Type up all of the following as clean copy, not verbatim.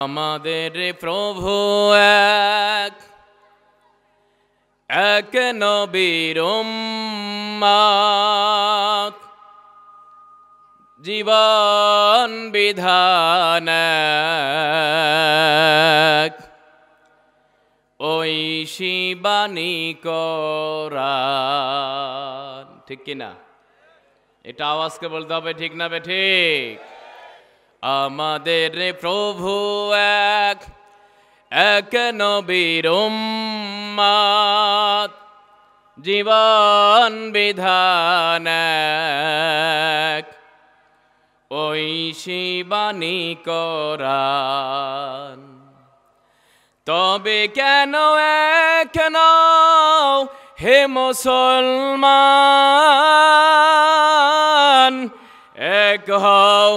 আমাদের প্রভু এক এক নবীর উম্মত, জীবন বিধান এক, ঐশী বাণী কোরআন। ঠিক কিনা? এটা আওয়াজকে বলতে হবে, ঠিক না বে ঠিক? আমাদের প্রভু এক এক নবীর উম্মত, জীবন বিধান এক, ঐশী বাণী কোরআন। তবে কেন এক নও হে মুসলমান, এক হও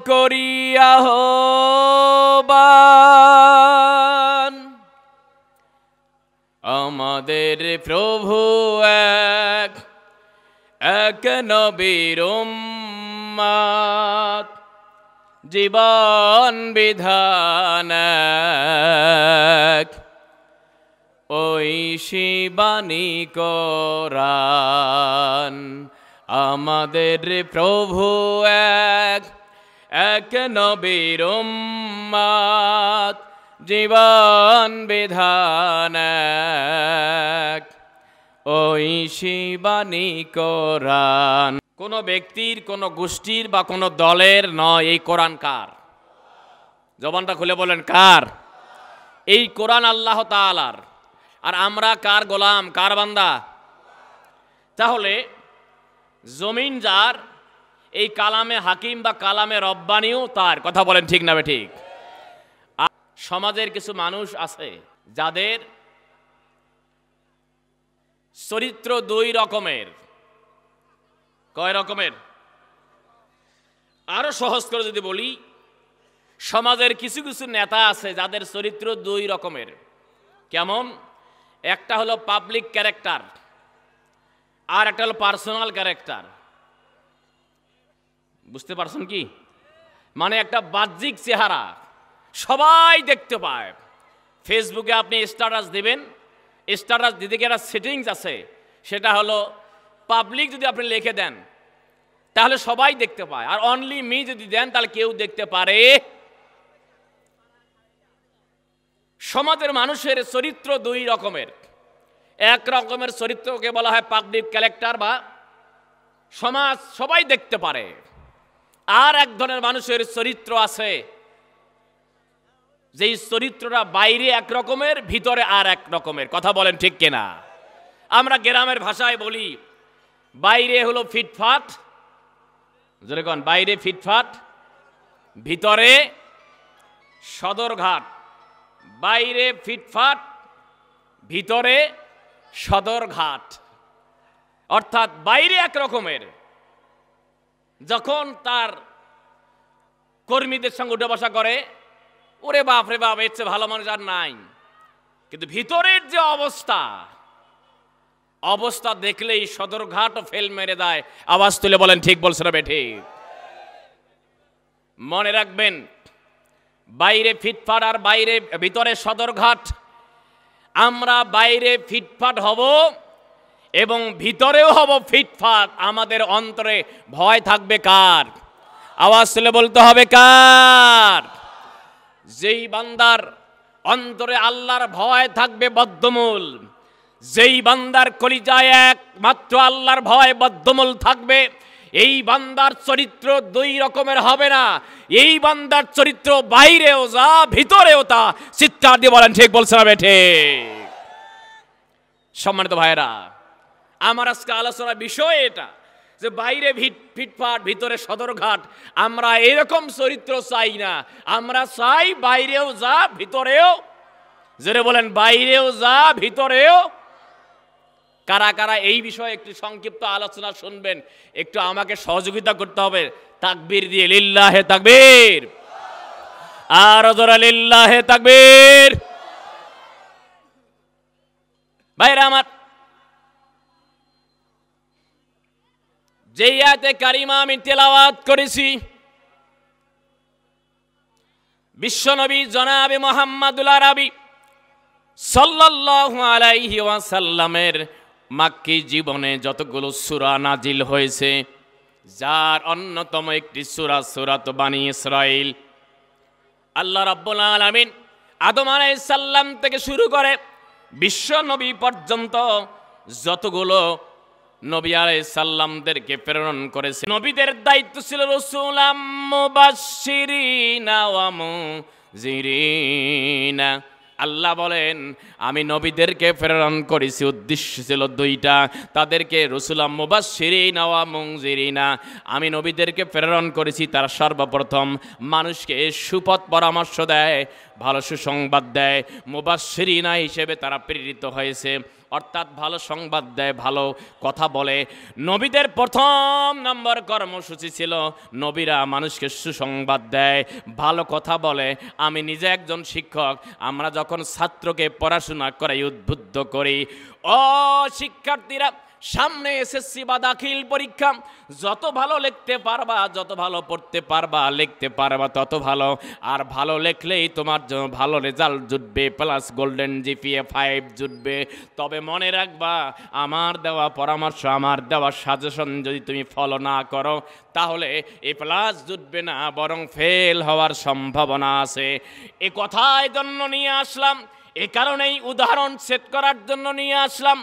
করিয়া আহ্বান। আমাদের প্রভু এক এক নবীর উম্মত, জীবন বিধান এক, ঐশী বাণী কোরআন। আমাদের প্রভু এক এক নবীর উম্মত, জীবন বিধান এক, ঐশী বাণী কোরআন। কোনো ব্যক্তির, কোনো গোষ্ঠীর বা কোনো দলের নয়। এই কোরআন কার? জবানটা খুলে বলেন, কার? এই কোরআন আল্লাহ তাআলার। আর আমরা কার গোলাম, কার বান্দা? তাহলে জমিন যার, এই কালামে হাকিম বা কালামে রব্বানিও তার। কথা বলেন, ঠিক না বে ঠিক? সমাজের কিছু মানুষ আছে যাদের চরিত্র দুই রকমের। কয় রকমের? আরো সহজ করে যদি বলি, সমাজের কিছু কিছু নেতা আছে যাদের চরিত্র দুই রকমের। কেমন? একটা হলো পাবলিক ক্যারেক্টার, আর একটা হলো পার্সোনাল ক্যারেক্টার। বুঝতে পারছেন কি? মানে একটা বাহ্যিক চেহারা সবাই দেখতে পায়। ফেসবুকে আপনি স্ট্যাটাস দিবেন, স্ট্যাটাস দিতে গিয়ে একটা সেটিংস আছে, সেটা হলো পাবলিক যদি আপনি লিখে দেন তাহলে সবাই দেখতে পায়, আর অনলি মি যদি দেন তাহলে কেউ দেখতে পারে। সমাজের মানুষের চরিত্র দুই রকমের। এক রকমের চরিত্রকে বলা হয় পাবলিক ক্যারেক্টার বা সমাজ সবাই দেখতে পারে। আর এক ধরনের মানুষের চরিত্র আছে যেই চরিত্রটা বাইরে এক রকমের, ভিতরে আর এক রকমের। কথা বলেন, ঠিক কিনা? আমরা গ্রামের ভাষায় বলি বাইরে হলো ফিটফাট, জোরে কোন, বাইরে ফিটফাট, ভিতরে সদরঘাট। বাইরে ফিটফাট, ভিতরে সদরঘাট। অর্থাৎ বাইরে এক রকমের, যখন তার কর্মীদের সঙ্গে উঠে বসা করে, ওরে বাপ রে বাপ, এর চেয়ে ভালো মানুষ আর নাই। কিন্তু ভিতরের যে অবস্থা দেখলেই সদরঘাটও ফেল মেরে দেয়। আওয়াজ তুলে বলেন, ঠিক বলছে না বেঠি? মনে রাখবেন, বাইরে ফিটফাট আর ভিতরে সদরঘাট। আমরা বাইরে ফিটফাট হব এবং ভিতরেও হব ফিটফাট। আমাদের অন্তরে ভয় থাকবে কার? আওয়াজ তুলে বলতে হবে, কার? যেই বান্দার অন্তরে আল্লাহর ভয় থাকবে বদ্ধমূল, যেই বান্দার কলিজায় একমাত্র আল্লাহর ভয় বদ্ধমূল থাকবে, এই বান্দার চরিত্র দুই রকমের হবে না। এই বান্দার চরিত্র বাইরেও যা, ভিতরেও তা। চিৎকার দিয়ে বলেন, ঠিক বলছে না বেঠে? সম্মানিত ভাইয়েরা, আমার আজকে আলোচনার বিষয় এটা যে বাইরে ফিটফাট, ভিতরে সদরঘাট। আমরা এরকম চরিত্র চাই না। আমরা চাই বাইরেও যা, ভিতরেও, যেটা বলেন, বাইরেও যা, ভিতরেও। কারা কারা এই বিষয়ে একটু সংক্ষিপ্ত আলোচনা শুনবেন? একটু আমাকে সহযোগিতা করতে হবে তাকবীর দিয়ে। লিল্লাহে তাকবীর, আর জোরে লিল্লাহে তাকবীর। ভাইরা আমার, যেই আয়াতে কারিমা আমি তেলাওয়াত করেছি, বিশ্বনবী জনাবে মুহাম্মদুল আরবি সাল্লাল্লাহু আলাইহি ওয়াসাল্লামের মাক্কি জীবনে যতগুলো সূরা নাজিল হয়েছে, যার অন্যতম একটি সূরা বানী ইসরাঈল। আল্লাহ রাব্বুল আলামিন আদম আলাইহিস সালাম থেকে শুরু করে বিশ্ব নবী পর্যন্ত যতগুলো নবী আলাইহিস সালামদেরকে প্রেরণ করেছে, নবীদের দায়িত্ব ছিল রাসূলাম মুবাশশিরিনা ওয়া মুনজিরিনা। আল্লাহ বলেন আমি নবীদেরকে প্রেরণ করেছি, উদ্দেশ্য ছিল দুইটা, তাদেরকে রাসূলাম মুবাশশিরিনা ওয়া মুনজিরিনা। আমি নবীদেরকে প্রেরণ করেছি, তারা সর্বপ্রথম মানুষকে সুপথ পরামর্শ দেয়, ভালো সুসংবাদ দেয়। মুবাশশিরিনা হিসেবে তারা প্রেরিত হয়েছে, অর্থাৎ ভালো সংবাদ দেয়, ভালো কথা বলে। নবীদের প্রথম নম্বর কর্মসূচি ছিল নবীরা মানুষকে সুসংবাদ দেয়, ভালো কথা বলে। আমি নিজে একজন শিক্ষক, আমরা যখন ছাত্রকে পড়াশোনা করাই, উদ্বুদ্ধ করি, ও শিক্ষার্থীরা সামনে এসএসসি বা দাখিল পরীক্ষা, যত ভালো লিখতে পারবা, যত ভালো পড়তে পারবা, লিখতে পারবা তত ভালো। আর ভালো লিখলেই তোমার জন্য ভালো রেজাল্ট জুটবে, প্লাস গোল্ডেন জিপিএ 5 জুটবে। তবে মনে রাখবা, আমার দেওয়া পরামর্শ, আমার দেওয়া সাজেশন যদি তুমি ফলো না করো, তাহলে এ প্লাস জুটবে না, বরং ফেল হওয়ার সম্ভাবনা আছে। এ কথার জন্য নিয়ে আসলাম, এ কারণেই উদাহরণ সেট করার জন্য নিয়ে আসলাম।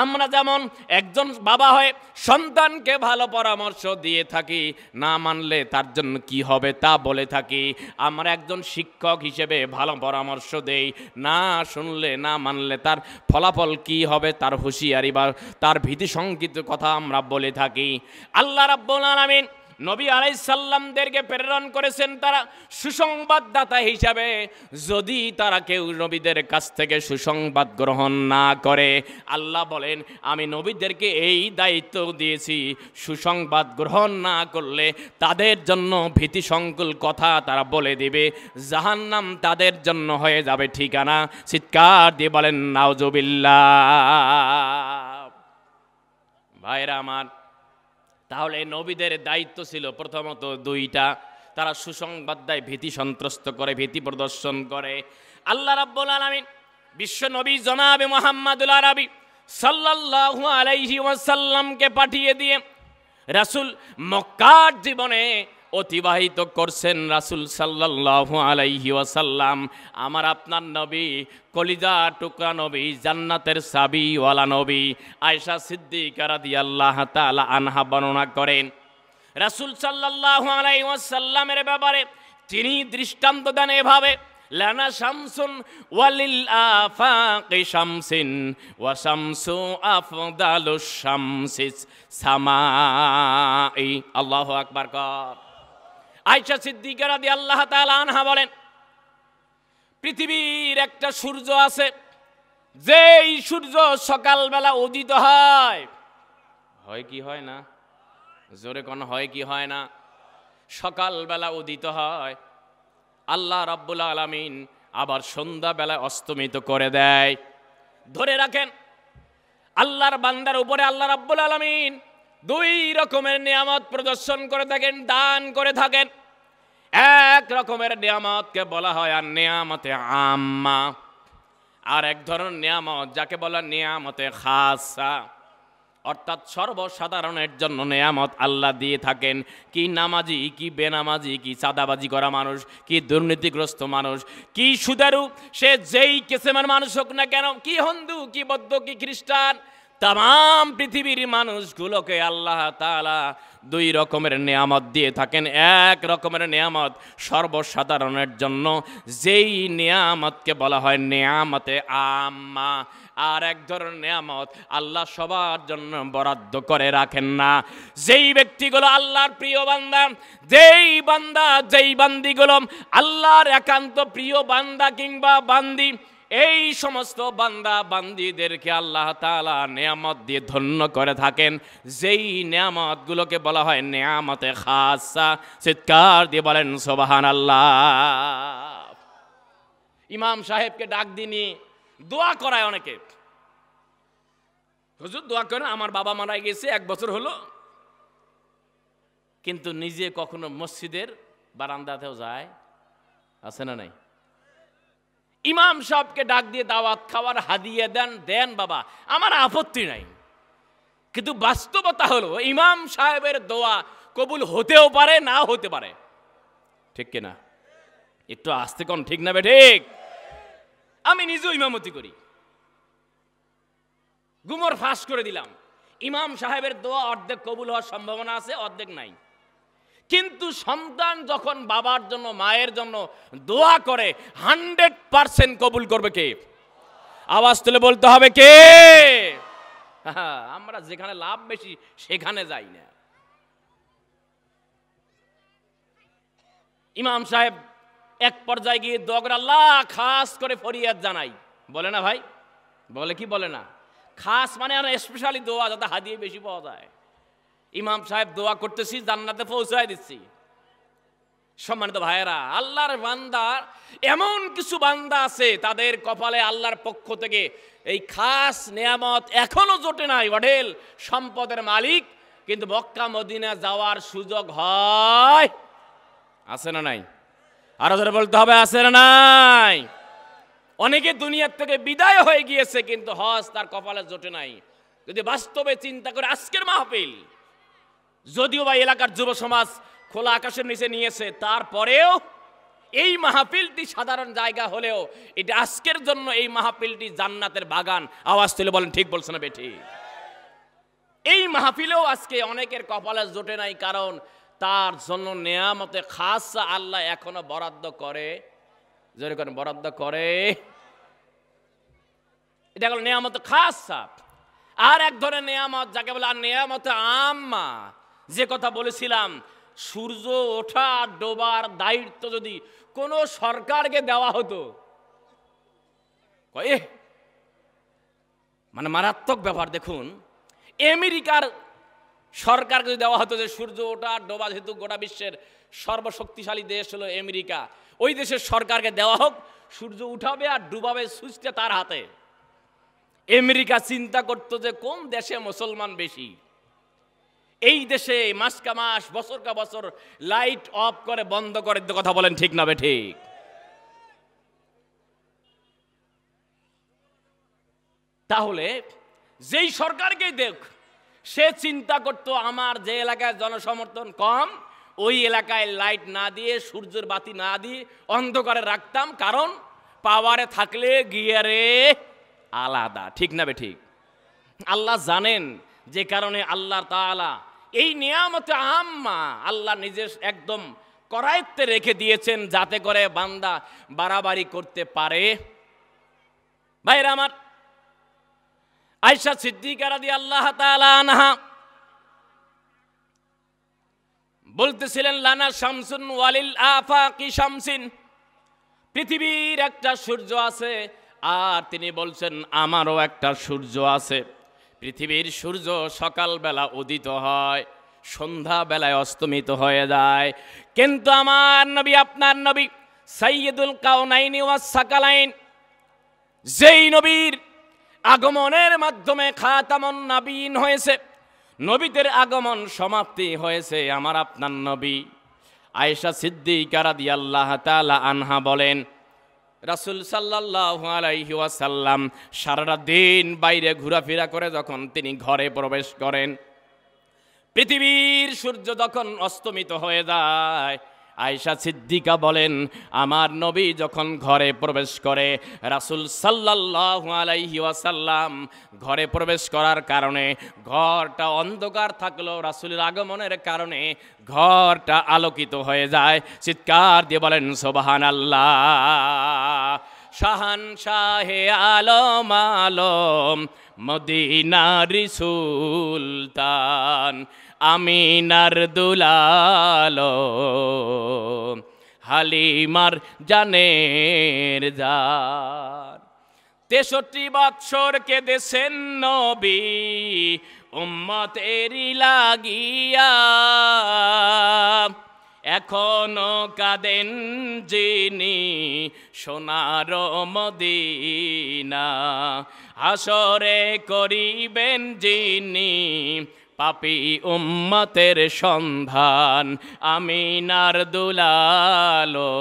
আমরা যেমন একজন বাবা হয়ে সন্তানকে ভালো পরামর্শ দিয়ে থাকি, না মানলে তার জন্য কি হবে তা বলে থাকি। আমরা একজন শিক্ষক হিসেবে ভালো পরামর্শ দেই, না শুনলে, না মানলে তার ফলাফল কি হবে তার হুঁশিয়ারি বা তার ভীতি শঙ্কিত কথা আমরা বলে থাকি। আল্লাহ রাব্বুল আলামিন নবী আলাইহিস সালামদেরকে প্রেরণ করেছেন তারা সুসংবাদদাতা হিসাবে। যদি তারা কেউ নবীদের কাছ থেকে সুসংবাদ গ্রহণ না করে, আল্লাহ বলেন আমি নবীদেরকে এই দায়িত্ব দিয়েছি, সুসংবাদ গ্রহণ না করলে তাদের জন্য ভীতিসংকুল কথা তারা বলে দিবে, জাহান্নাম তাদের জন্য হয়ে যাবে ঠিকানা। চিৎকার দিয়ে বলেন নাউজুবিল্লাহ। ভাইরা আমার, তাহলে নবীদের দায়িত্ব ছিল প্রথমত দুইটা, তারা সুসংবাদ দেয়, ভীতি সন্ত্রস্ত করে, ভীতি প্রদর্শন করে। আল্লাহ রাব্বুল আলামিন বিশ্ব নবী জনাবে মুহাম্মদুল আরবি সাল্লাল্লাহু আলাইহি ওয়াসাল্লামকে পাঠিয়ে দিয়ে রাসূল মক্কার জীবনে অতিবাহিত করছেন। রাসূল সাল্লাল্লাহু আলাইহি ওয়াসাল্লাম আমার আপনার নবী, কলিজা টুকরা নবী, জান্নাতের চাবিওয়ালা নবী। আয়েশা সিদ্দিকা রাদিয়াল্লাহু তাআলা আনহা বর্ণনা করেন, রাসূল সাল্লাল্লাহু আলাইহি ওয়াসাল্লামের ব্যাপারে তিনি দৃষ্টান্ত দেন এভাবে, লানা শামসুন ওয়ালিল আফাকি শামসিন ওয়া শামসু আফদালুশ শামসিস সামাই। আল্লাহু আকবার কর। আয়েশা সিদ্দিকা রাদিয়াল্লাহু তাআলা আনহা বলেন, পৃথিবীর একটা সূর্য আছে, যেই সূর্য সকালবেলা উদিত হয়, হয় কি হয় না? জোরে কোন হয় কি হয় না? সকালবেলা উদিত হয়, আল্লাহ রাব্বুল আলামিন আবার সন্ধ্যাবেলা অস্তমিত করে দেয়। ধরে রাখেন, আল্লাহর বান্দার উপরে আল্লাহ রাব্বুল আলামিন দুই রকমের নিয়ামত প্রদর্শন করে থাকেন, দান করে থাকেন। এক রকমের নিয়ামতকে বলা হয় আর নিয়ামতে আম্মা, আর এক ধরনের নিয়ামত যাকে বলা নিয়ামতে খাসা, অর্থাৎ সর্বসাধারণের জন্য নিয়ামত আল্লাহ দিয়ে থাকেন। কি নামাজি, কি বেনামাজি, কি চাঁদাবাজি করা মানুষ, কি দুর্নীতিগ্রস্ত মানুষ, কি সুদারু, সে যেই কিসিমের মানুষ হোক না কেন, কি হিন্দু, কি বৌদ্ধ, কি খ্রিস্টান, তাম পৃথিবীর মানুষগুলোকে আল্লাহ তাআলা দুই রকমের নিয়ামত দিয়ে থাকেন। এক রকমের নিয়ামত সর্বসাধারণের জন্য, যেই নিয়ামতকে বলা হয় নিয়ামতে আম্মা। আর এক ধরনের নিয়ামত আল্লাহ সবার জন্য বরাদ্দ করে রাখেন না। যেই ব্যক্তিগুলো আল্লাহর প্রিয় বান্দা, যেই বান্দিগুলো আল্লাহর একান্ত প্রিয় বান্দা কিংবা বান্দি, এই সমস্ত বান্দা বান্দিদেরকে আল্লাহ তাআলা নিয়ামত দিয়ে ধন্য করে থাকেন। যেই নিয়ামতগুলোকে বলা হয় নিয়ামতে খাসা। চিৎকার দিয়ে বলেন সুবহানাল্লাহ। ইমাম সাহেবকে ডাক দিয়ে দোয়া করায় অনেকে, হুজুর দোয়া করেন, আমার বাবা মারা গেছে 1 বছর হলো, কিন্তু নিজে কখনো মসজিদের বারান্দাতেও যায় আছে না নাই? ইমাম সাহেবকে ডাক দিয়ে দাওয়াত খাওয়ার হাদিয়া দেন, দেন বাবা, আমার আপত্তি নাই। কিন্তু বাস্তবতা হলো ইমাম সাহেবের দোয়া কবুল হতেও পারে, না হতে পারে। ঠিক কিনা? একটু আস্তে কম, ঠিক না বে ঠিক? আমি নিজেও ইমামতি করি, গুমর ফাঁস করে দিলাম। ইমাম সাহেবের দোয়া অর্ধেক কবুল হওয়ার সম্ভাবনা আছে, অর্ধেক নাই। কিন্তু সন্তান যখন বাবার জন্য, মায়ের জন্য দোয়া করে 100% কবুল করবে কে? আওয়াজ তুলে বলতে হবে কে? আমরা যেখানে লাভ বেশি সেখানে যাই না। ইমাম সাহেব এক পর্যায়ে গিয়ে দোয়া করে, আল্লাহ খাস করে ফরিয়াদ জানাই, বলে না ভাই? বলে কি বলে না? খাস মানে স্পেশালি দোয়া, যাতে হাদিয়া বেশি পাওয়া যায়। ইমাম সাহেব দোয়া করতেছি, জান্নাতে পৌঁছায় দিচ্ছি। সম্মানিত ভাইয়েরা, আল্লাহর বান্দা, এমন কিছু বান্দা আছে তাদের কপালে আল্লাহর পক্ষ থেকে এই খাস নেয়ামত এখনো জোটে নাই, অঢেল সম্পদের মালিক, কিন্তু মক্কা মদিনা যাওয়ার সুযোগ হয়। আছে না নাই? আরো জোরে বলতে হবে, আছে না নাই? অনেকে দুনিয়ার থেকে বিদায় হয়ে গিয়েছে, কিন্তু হজ তার কপালে জোটে নাই। যদি বাস্তবে চিন্তা করে আজকের মাহফিল, যদিও বা এলাকার যুব সমাজ খোলা আকাশের নিচে নিয়েছে, তারপরেও এই মাহফিলটি সাধারণ জায়গা হলেও এটা আজকের জন্য এই মাহফিলটি জান্নাতের বাগান। আওয়াজ তুলে বলেন ঠিক বলছে না বেঠি? এই মাহফিলেও আজকে অনেকের কপালে জোটে নাই, কারণ তার জন্য নেয়ামতে খাস আল্লাহ এখনো বরাদ্দ করে। জোরে করেন, বরাদ্দ করে। এটা হলো নেয়ামতে খাস। আর এক ধরনের নেয়ামত যাকে বলে আর নেয়ামতে আম্মা, যে কথা বলেছিলাম, সূর্য ওঠা আর ডোবার দায়িত্ব যদি কোনো সরকারকে দেওয়া হতো, মানে মারাত্মক ব্যাপার। দেখুন, আমেরিকার সরকারকে যদি দেওয়া হতো যে সূর্য ওঠা আর ডোবা, যেহেতু গোটা বিশ্বের সর্বশক্তিশালী দেশ হলো আমেরিকা, ওই দেশের সরকারকে দেওয়া হোক, সূর্য উঠাবে আর ডুবাবে সুইচটা তার হাতে। আমেরিকা চিন্তা করতো যে কোন দেশে মুসলমান বেশি। এই দেশে মাসকা মাস, বছর কা বছর লাইট অফ করে বন্ধ করে, কথা বলেন ঠিক না বে ঠিক? তাহলে যেই সরকারকেই দেখ, সে চিন্তা করতো আমার যে এলাকায় জনসমর্থন কম, ওই এলাকায় লাইট না দিয়ে, সূর্যের বাতি না দিয়ে অন্ধকারে রাখতাম, কারণ পাওয়ারে থাকলে গিয়ারে আলাদা। ঠিক না বে ঠিক? আল্লাহ জানেন, যে কারণে আল্লাহ তাআলা এই নিয়ামতে আম্মা আল্লাহ নিজের একদম করায়ত্তে রেখে দিয়েছেন, যাতে করে বান্দা বাড়াবাড়ি করতে পারে। ভাইরা আমার, আয়েশা সিদ্দিকা রাদিয়াল্লাহু তাআলা আনহা বলতেছিলেন, লানা শামসুন ওয়ালিল আফাকি শামসিন, পৃথিবীর একটা সূর্য আছে, আর তিনি বলছেন আমারও একটা সূর্য আছে। পৃথিবীর সূর্য সকালবেলা উদিত হয়, সন্ধ্যাবেলায় অস্তমিত হয়ে যায়, কিন্তু আমার নবী, আপনার নবী সাইয়্যিদুল কাউনাইনি ওয়াস সাকালাইন, যেই নবীর আগমনের মাধ্যমে খাতামুন নবীন হয়েছে, নবীদের আগমন সমাপ্তি হয়েছে, আমার আপনার নবী। আয়েশা সিদ্দিকা রাদিয়াল্লাহু তাআলা আনহা বলেন, রাসূল সাল্লাল্লাহু আলাইহি ওয়াসাল্লাম সারা দিন বাইরে ঘোরাফেরা করে যখন তিনি ঘরে প্রবেশ করেন, পৃথিবীর সূর্য যখন অস্তমিত হয়ে যায়, আয়েশা সিদ্দিকা বলেন, আমার নবী যখন ঘরে প্রবেশ করে, রাসূল সাল্লাল্লাহু আলাইহি ওয়াসাল্লাম ঘরে প্রবেশ করার কারণে ঘরটা অন্ধকার থাকলেও রাসূলের আগমনের কারণে ঘরটা আলোকিত হয়ে যায়। চিৎকার দিয়ে বলেন সুবহানাল্লাহ। শাহানশাহে আলম আলম মদিনার সুলতান, আমিনার দুলালো হালিমার জানের জান, 63 বৎসর কেঁদেছেন নবী উম্মতেরি লাগিয়া, এখনো কাঁদেন যিনি সোনার মদিনা, হাসরে করিবেন যিনি পাপী উম্মতের সন্ধান, আমিনার দুলালো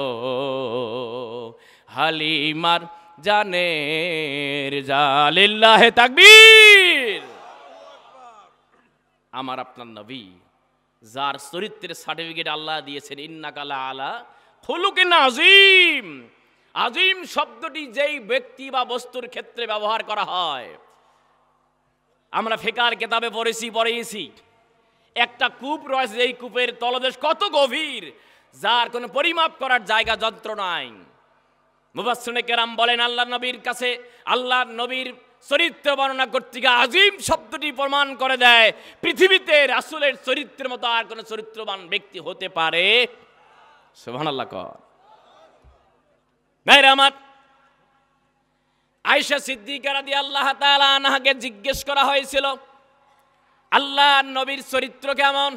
হালিমার জানের জালিল্লাহে তাকবীর। আমার আপনার নবী যার চরিত্রের সার্টিফিকেট আল্লাহ দিয়েছেন, ইন্নাকা লাআলা খুলুকিন আযীম। আযীম শব্দটি যেই ব্যক্তি বা বস্তুর ক্ষেত্রে ব্যবহার করা হয়, আমরা ফিকহের কিতাবে পড়েছি একটা কূপ রয়েছে, এই কূপের তলদেশ কত গভীর, যার কোনো পরিমাপ করার জায়গা যন্ত্র নাই। মুফাসসিরিনে কেরাম বলেন আল্লাহ নবীর কাছে, আল্লাহ নবীর চরিত্র বর্ণনা করতে গিয়ে আযীম শব্দটি প্রমাণ করে দেয় পৃথিবীতে রাসূলের চরিত্রের মতো আর কোনো চরিত্রবান ব্যক্তি হতে পারে। সুবহানাল্লাহ। ভাইরা আমার, আয়েশা সিদ্দিকা রাদিয়াল্লাহু তাআলা আনহাকে জিজ্ঞেস করা হয়েছিল আল্লাহ নবীর চরিত্র কেমন।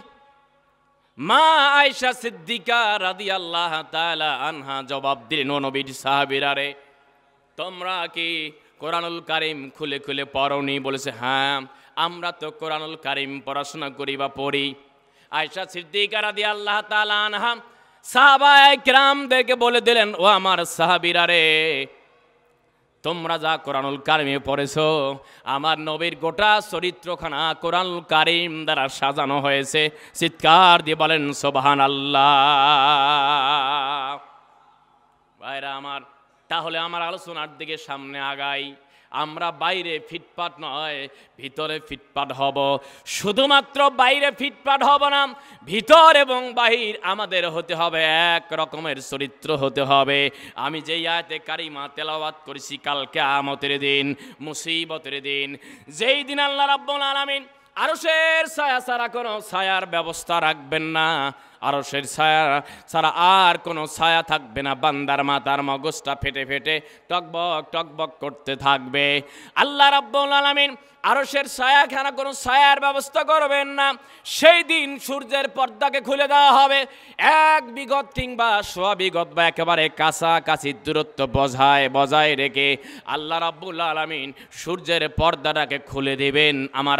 মা আয়েশা সিদ্দিকা রাদিয়াল্লাহু তাআলা আনহা জবাব দিলেন, ও নবীর সাহাবীরা রে, তোমরা কি কোরআনুল কারীম খুলে খুলে পড়োনি? বলেছে, হ্যাঁ, আমরা তো কোরআনুল কারীম পড়াশোনা করি বা পড়ি। আয়েশা সিদ্দিকা রাদিয়াল্লাহু তাআলা আনহা সাহাবায়ে কিরামদেরকে বলে দিলেন, ও আমার সাহাবীরা রে, তোমরা যা কোরআনুল কারীমে পড়েছো, আমার নবীর গোটা চরিত্রখানা কোরআনুল কারীম দ্বারা সাজানো হয়েছে। চিৎকার দিয়ে বলেন সুবহানাল্লাহ। ভাইরা আমার, তাহলে আমার আলোচনার দিকে সামনে আগাই। আমরা বাইরে ফিটফাট নয়, ভিতরে ফিটফাট হব। শুধুমাত্র বাইরে ফিটফাট হব না, ভিতর এবং বাহির আমাদের হতে হবে এক রকমের চরিত্র হতে হবে। আমি যেই আয়াতে কারিমা তেলাওয়াত করেছি, কাল কিয়ামতের দিন, মুসিবতের দিন, যেই দিন আল্লাহ রাব্বুল আলামিন আরশের ছায়া ছাড়া কোনো ছায়ার ব্যবস্থা রাখবেন না, আরশের ছায়া ছাড়া আর কোনো ছায়া থাকবে না, বান্দার মাথার মগজটা ফেটে ফেটে টকবক টকবক করতে থাকবে। আল্লাহ রাব্বুল আলামিন আরশের ছায়াখানা কোনো ছায়ার ব্যবস্থা করবেন না। সেই দিন সূর্যের পর্দাকে খুলে দেওয়া হবে, এক বিগত কিংবা সোয়া বিগত বা একেবারে কাছাকাছি দূরত্ব বজায় রেখে আল্লাহ রাব্বুল আলামিন সূর্যের পর্দাটাকে খুলে দেবেন আমার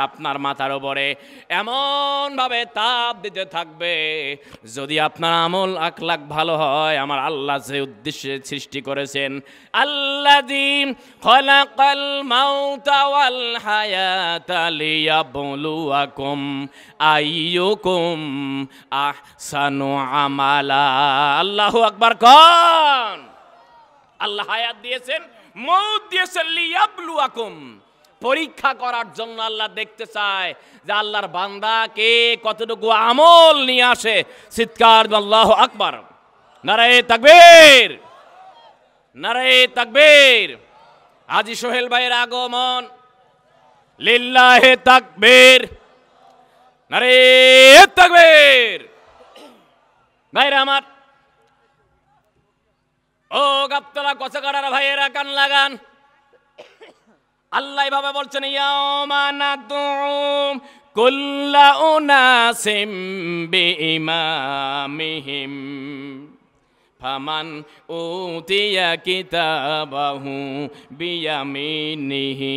আপনার মাথার উপরে, এমনভাবে তাপ দিতে থাকবে। যদি আপনার আমল আখলাক ভালো হয়, আমার আল্লাহ যে উদ্দেশ্যে সৃষ্টি করেছেন, আল্লাযী খালাকাল মাউতা ওয়াল হায়াতা লিয়াবলুয়াকুম আইয়ুকুম আহসানু আমালা। আল্লাহু আকবার কোন। আল্লাহ হায়াত দিয়েছেন, মউত দিয়েছেন, লিয়াবলুয়াকুম, পরীক্ষা করার জন্য। আল্লাহ দেখতে চায় যে আল্লাহর বান্দা কে কতটুকু আমল নিয়ে আসে। চিৎকার আল্লাহু আকবার, নারায়ে তাকবীর, নারায়ে তাকবীর। আজি সোহেল ভাইয়ের আগমন, লিল্লাহে তাকবীর, নারায়ে তাকবীর। ভাইরা আমার, ও গাবতলা কচকাড়ার ভাইয়েরা কান লাগান। আল্লাহ এভাবে বলছেন, ইয়াউমা নাদউ কুল্লা উনাসিম বিইমামিহিম ফামান উতিয়া কিতাবাহু বিয়ামিনিহি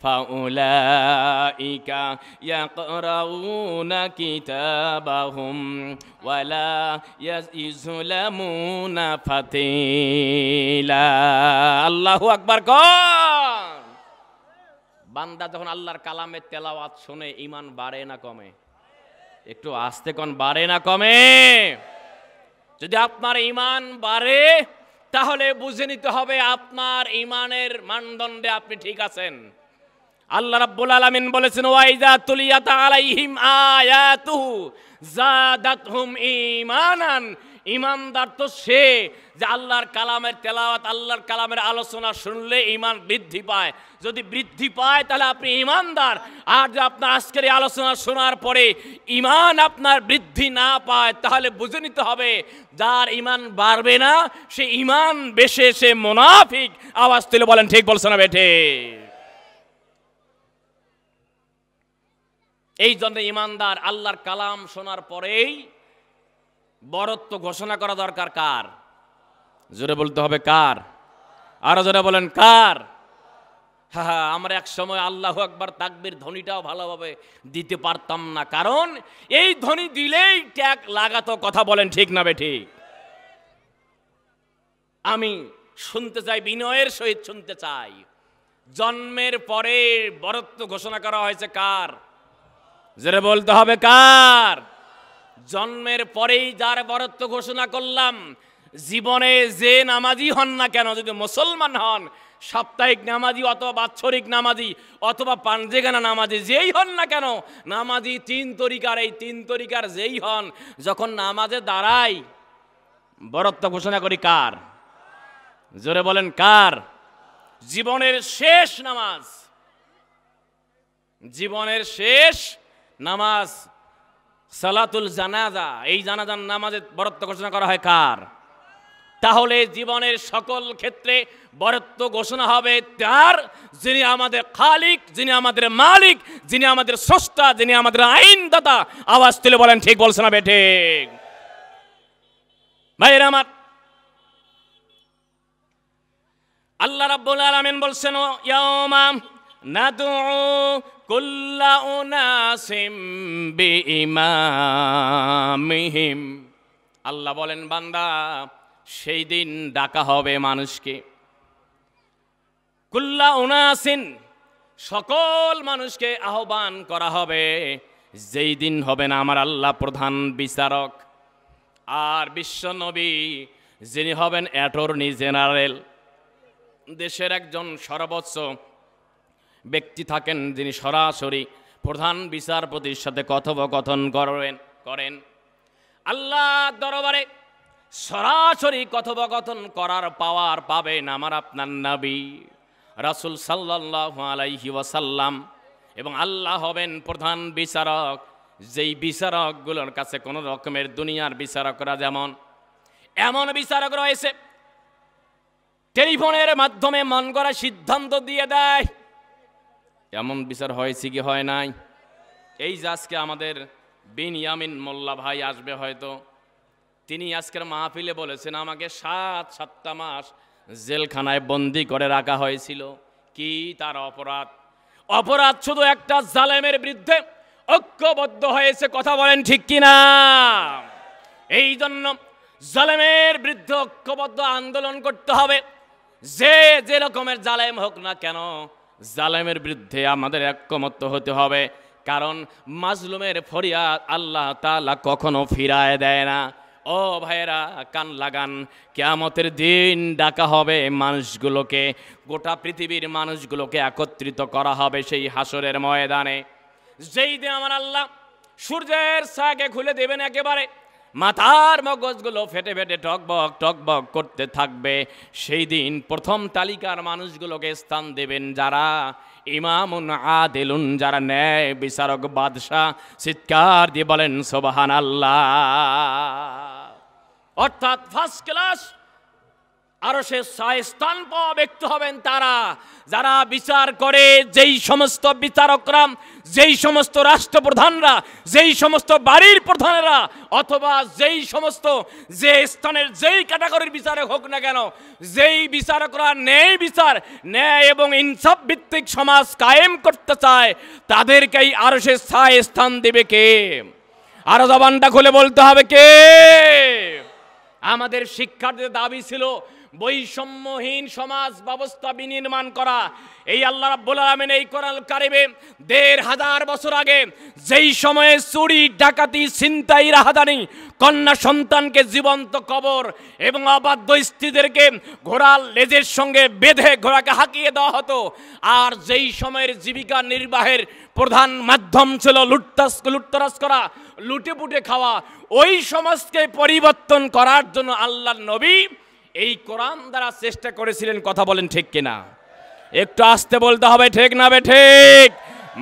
ফাউলাইকা ইয়াকরাউনা কিতাবাহুম ওয়ালা ইয়াজলামুনা ফাতিলা। আল্লাহু আকবার কোন। বান্দা যখন আল্লাহর কালামের তেলাওয়াত শুনে ঈমান বাড়ে না কমে? একটু আস্তে কোন, বাড়ে না কমে? যদি আপনার ঈমান বাড়ে, তাহলে বুঝে নিতে হবে আপনার ঈমানের মানদণ্ডে আপনি ঠিক আছেন। আল্লাহ রাব্বুল আলামিন বলেছেন, ওয়াইজা তুলিয়াত আলাইহিম আয়াতুহু যাদাতহুম ঈমানান। ঈমানদার তো সে যে আল্লাহর কালামের তেলাওয়াত, আল্লাহর কালামের আলোচনা শুনলে ঈমান বৃদ্ধি পায়। যদি বৃদ্ধি পায় তাহলে আপনি ঈমানদার। আর যে আপনার আজকের এই আলোচনা শোনার পরে ঈমান আপনার বৃদ্ধি না পায়, তাহলে বুঝে নিতে হবে যার ঈমান বাড়বে না, সে ঈমান বেশে সে মুনাফিক। আওয়াজ তুলে বলেন, ঠিক বলছ না বেঠে? এই জন্য ঈমানদার আল্লাহর কালাম শোনার পরেই বরত্ব ঘোষণা করা দরকার। কার? জোরে বলতে হবে কার? আরো জোরে বলেন কার? হ্যাঁ, আমরা এক সময় আল্লাহু আকবার তাকবীর ধ্বনিটাও ভালোভাবে দিতে পারতাম না, কারণ এই ধ্বনি দিলেই ট্যাগ লাগাতো। কথা বলেন ঠিক না বেঠিক? আমি শুনতে চাই, বিনয়ের সহিত শুনতে চাই, জন্মের পরে বরত্ব ঘোষণা করা হয়েছে কার? জোরে বলতে হবে কার? জন্মের পরেই যার বরত্ব ঘোষণা করলাম, জীবনে যে নামাজি হন না কেন, যদি মুসলমান হন, সাপ্তাহিক নামাজি অথবা বাৎসরিক নামাজি অথবা পাঞ্জেগানা নামাজি যেই হন না কেন, নামাজি তিন তরিকার, এই তিন তরিকার যেই হন, যখন নামাজে দাঁড়াই বরত্ব ঘোষণা করি কার? জোরে বলেন কার? জীবনের শেষ নামাজ, জীবনের শেষ নামাজ সালাতুল জানাজা, এই জানাজার নামাজে বরত্ব ঘোষণা করা হয় কার? তাহলে জীবনের সকল ক্ষেত্রে বরত্ব ঘোষণা হবে তার, যিনি আমাদের খালিক, যিনি আমাদের মালিক, যিনি আমাদের স্রষ্টা, যিনি আমাদের আইনদাতা। আওয়াজ তুলে বলেন ঠিক বলছে না বেঠে? ভাইরা আমার, আল্লাহ রাব্বুল আলামিন বলছেন, ইয়াউমা নাদউ কুল্লা উনাসিম বিইমামিহিম। আল্লাহ বলেন, বান্দা, সেই দিন ডাকা হবে মানুষকে, কুল্লা উনাসিন, সকল মানুষকে আহ্বান করা হবে, যেই দিন হবেন আমার আল্লাহ প্রধান বিচারক আর বিশ্ব নবী, যিনি হবেন অ্যাটর্নি জেনারেল, দেশের একজন সর্বোচ্চ ব্যক্তি থাকেন, যিনি সরাসরি প্রধান বিচারপতির সাথে কথোপকথন করেন। আল্লাহ দরবারে সরাসরি কথোপকথন করার পাওয়ার পাবেন আমার আপনার নবী রাসূল সাল্লাল্লাহু আলাইহি ওয়াসাল্লাম, এবং আল্লাহ হবেন প্রধান বিচারক, যেই বিচারকগুলোর কাছে কোনো রকমের দুনিয়ার বিচারকরা যেমন এমন বিচারক রয়েছে, টেলিফোনের মাধ্যমে মন করা সিদ্ধান্ত দিয়ে দেয়, এমন বিচার হয়েছে কি হয় নাই? এই যে আজকে আমাদের বিনিয়ামিন মোল্লা ভাই আসবে হয়তো, তিনি আজকের মাহফিলে বলেছেন আমাকে 7 মাস জেলখানায় বন্দি করে রাখা হয়েছিল। কি তার অপরাধ? অপরাধ শুধু একটা, জালেমের বিরুদ্ধে ঐক্যবদ্ধ হয়েছে। কথা বলেন ঠিক কিনা? এই জন্য জালেমের বিরুদ্ধে ঐক্যবদ্ধ আন্দোলন করতে হবে, যে রকমের জালেম হোক না কেন, জালেমের বিরুদ্ধে আমাদের ঐক্যমত্য হতে হবে। কারণ মাজলুমের ফরিয়াদ আল্লাহ তাআলা কখনো ফিরায় দেয় না। ও ভাইয়েরা, কান লাগান, কিয়ামতের দিন ডাকা হবে মানুষগুলোকে, গোটা পৃথিবীর মানুষগুলোকে একত্রিত করা হবে সেই হাসরের ময়দানে। যেই দিন আমার আল্লাহ সূর্যের ছায়াকে খুলে দেবেন একেবারে, মাথার মগজগুলো ফেটে ফেটে টকবক টকবক করতে থাকবে, সেই দিন প্রথম তালিকার মানুষগুলোকে স্থান দেবেন যারা ইমামুন আদিলুন, যারা ন্যায় বিচারক বাদশাহ। চিৎকার দিয়ে বলেন সুবহানাল্লাহ। অর্থাৎ ফার্স্ট ক্লাস আরশের ছায়ায় স্থান পাওয়া ব্যক্তি হবেন তারা, যারা বিচার করে, যেই সমস্ত বিচারকরা, যেই সমস্ত রাষ্ট্রপ্রধানরা, যেই সমস্ত বাড়ির প্রধানেরা, অথবা যেই সমস্ত যে স্থানের যেই ক্যাটাগরির বিচারক হোক না কেন, যেই বিচারকরা ন্যায় বিচার, ন্যায় এবং ইনসাফ ভিত্তিক সমাজ কায়েম করতে চায়, তাদেরকেই আরশের ছায়ায় স্থান দেবে কে? আরো জবানটা খুলে বলতে হবে কে? আমাদের শিক্ষার্থীদের দাবি ছিল বৈষম্যহীন সমাজ ব্যবস্থা বিনির্মাণ করা। এই আল্লাহ রাব্বুল আলামিন এই কোরআন কারিমে ১৫০০ বছর আগে যেই সময়ে চুরি, ডাকাতি, ছিনতাই, রাহাজানি, কন্যা সন্তানকে জীবন্ত কবর এবং অবাধ্য স্ত্রীদেরকে ঘোড়ার লেজের সঙ্গে বেঁধে ঘোড়াকে হাঁকিয়ে দেওয়া হতো, আর যেই সময়ের জীবিকা নির্বাহের প্রধান মাধ্যম ছিল লুটতরাজ করা, লুটেপুটে খাওয়া, ওই সমাজকে পরিবর্তন করার জন্য আল্লাহর নবী এই কোরআন দ্বারা চেষ্টা করেছিলেন। কথা বলেন ঠিক কিনা? একটু আস্তে বলতে হবে, ঠিক না বে ঠিক?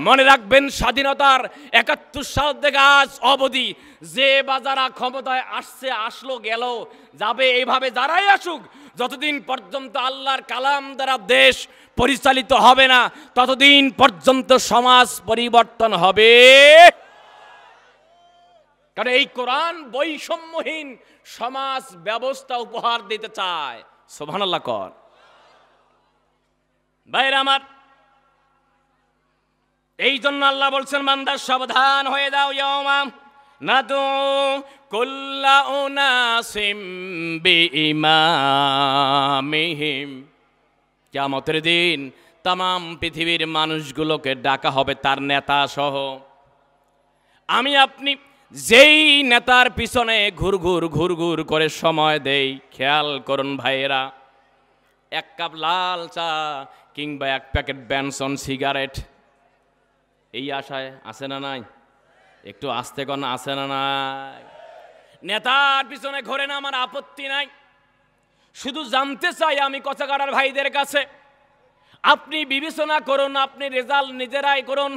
মনে রাখবেন, স্বাধীনতার ৭১ সাল থেকে আজ অবধি যে বাজারা ক্ষমতায় আসছে, আসলো, গেল, যাবে, এইভাবে যারাই আসুক, যতদিন পর্যন্ত আল্লাহর কালাম দ্বারা দেশ পরিচালিত হবে না, ততদিন পর্যন্ত সমাজ পরিবর্তন হবে। কারণ এই কোরআন বৈষম্যহীন সমাজ ব্যবস্থা উপহার দিতে চায়। সুবহানাল্লাহ কর। ভাইরা আমার, এই জন্য আল্লাহ বলছেন, বান্দা সাবধান হয়ে যাও, ইয়াউমা নাদু কুল্লা উনাসিম বিইমামিহিম। কিয়ামতের দিন তাম পৃথিবীর মানুষগুলোকে ডাকা হবে তার নেতা সহ। আমি আপনি যেই নেতার পিছনে ঘুরঘুর করে সময় দেই, খেয়াল করুন ভাইয়েরা, এক কাপ লাল চা কিংবা এক প্যাকেট বেনসন সিগারেট, এই আশায় আছে না নাই? একটু আস্তে কর না, আছে না নাই? নেতার পিছনে ঘোরে না, আমার আপত্তি নাই। শুধু জানতে চাই আমি কথাকাটার ভাইদের কাছে, আপনি বিবেচনা করুন, আপনি রেজাল্ট নিজেরাই করুন।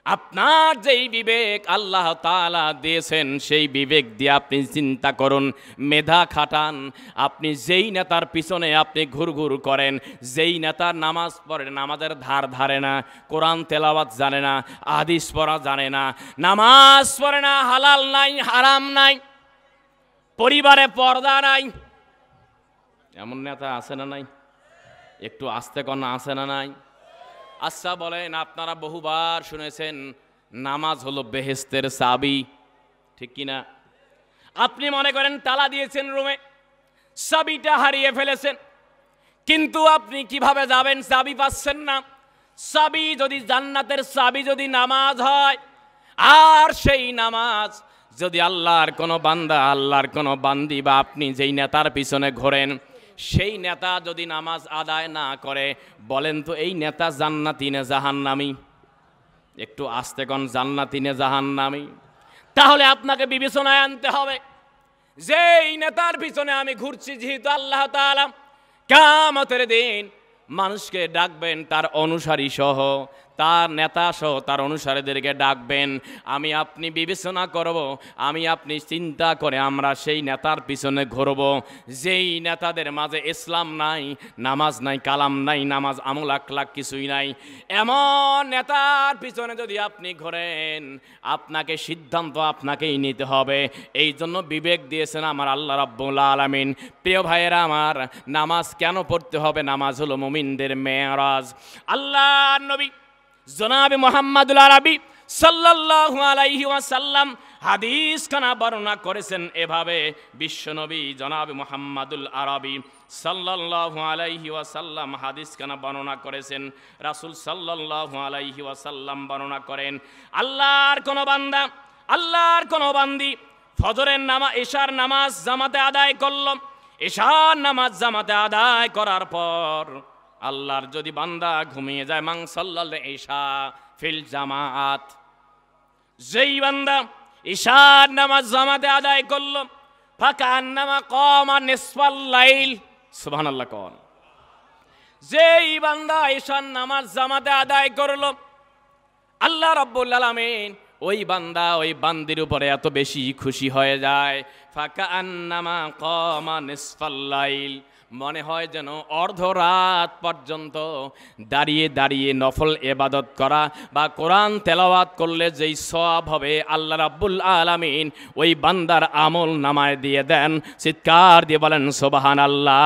আপনার যেই বিবেক আল্লাহ তাআলা দিয়েছেন, সেই বিবেক দিয়ে আপনি চিন্তা করুন, মেধা খাটান। আপনি যেই নেতার পিছনে আপনি ঘুরঘুর করেন, যেই নেতার নামাজ পড়ে, নামাজের ধার ধারে না, কোরআন তেলাওয়াত জানে না, হাদিস পড়া জানে না, নামাজ পড়ে না, হালাল নাই হারাম নাই, পরিবারে পর্দা নাই, এমন নেতা আছে না নাই? একটু আস্তে কর না, আছে না নাই? আচ্ছা বলেন, আপনারা বহুবার শুনেছেন নামাজ হলো বেহেশতের চাবি, ঠিক কিনা? আপনি মনে করেন তালা দিয়েছেন রুমে, চাবিটা হারিয়ে ফেলেছেন, কিন্তু আপনি কিভাবে যাবেন? চাবি পাচ্ছেন না। চাবি যদি জান্নাতের চাবি যদি নামাজ হয়, আর সেই নামাজ যদি আল্লাহর কোনো বান্দা, আল্লাহর কোনো বান্দি বা আপনি যেই নেতার পিছনে ঘোরেন, সেই নেতা যদি নামাজ আদায় না করে, বলেন তো এই নেতা জান্নাতি না জাহান্নামী? একটু আস্তে কোন, জান্নাতি না জাহান্নামী? তাহলে আপনাকে বিবেচনায় আনতে হবে যে এই নেতার পিছনে আমি ঘুরছি, যেহেতু আল্লাহ তাআলা কিয়ামতের দিন মানুষকে ডাকবেন তার অনুসারী সহ, তার নেতা সহ তার অনুসারীদেরকে ডাকবেন। আমি আপনি বিবেচনা করব, আমি আপনি চিন্তা করে আমরা সেই নেতার পিছনে ঘুরব যেই নেতাদের মাঝে ইসলাম নাই, নামাজ নাই, কালাম নাই, নামাজ আমল আখলাক কিছুই নাই। এমন নেতার পিছনে যদি আপনি ঘোরেন, আপনাকে সিদ্ধান্ত আপনাকেই নিতে হবে। এই জন্য বিবেক দিয়েছেন আমার আল্লাহ রাব্বুল আলামিন। প্রিয় ভাইয়েরা আমার, নামাজ কেন পড়তে হবে? নামাজ হলো মুমিনদের মেরাজ। আল্লাহর নবী জনাবে মুহাম্মদুল আরবি সাল্লাল্লাহু আলাইহি ওয়াসাল্লাম হাদিস খানা বর্ণনা করেছেন এভাবে। বিশ্বনবী জনাবে মুহাম্মদুল আরবি সাল্লাল্লাহু আলাইহি ওয়াসাল্লাম হাদিস খানা বর্ণনা করেছেন। রাসূল সাল্লাল্লাহু আলাইহি ওয়াসাল্লাম বর্ণনা করেন, আল্লাহর কোন বান্দা, আল্লাহর কোন বান্দি ফজরের নামাজ, ইশার নামাজ জামাতে আদায় করল, ইশার নামাজ জামাতে আদায় করার পর আল্লাহর যদি বান্দা ঘুমিয়ে যায়, মান সাল্লাল ইশা ফিল জামাআত, যেই বান্দা ইশার নামাজ জামাতে আদায় করলো, ফাকান্নামা কামা নিসফাল লাইল, সুবহানাল্লাহ কোন। যেই বান্দা ইশার নামাজ জামাতে আদায় করলো, আল্লাহ রাব্বুল আলামিন ওই বান্দা ওই বান্দির উপরে এত বেশি খুশি হয়ে যায়, ফাকান্নামা কামা নিসফাল লাইল, মনে হয় যেন অর্ধরাত পর্যন্ত দাঁড়িয়ে দাঁড়িয়ে নফল ইবাদত করা বা কোরআন তেলাওয়াত করলে যেই সওয়াব হবে, আল্লাহ রাব্বুল আলামিন ওই বান্দার আমল নামায় দিয়ে দেন। চিৎকার দিয়ে বলেন সুবহানাল্লাহ।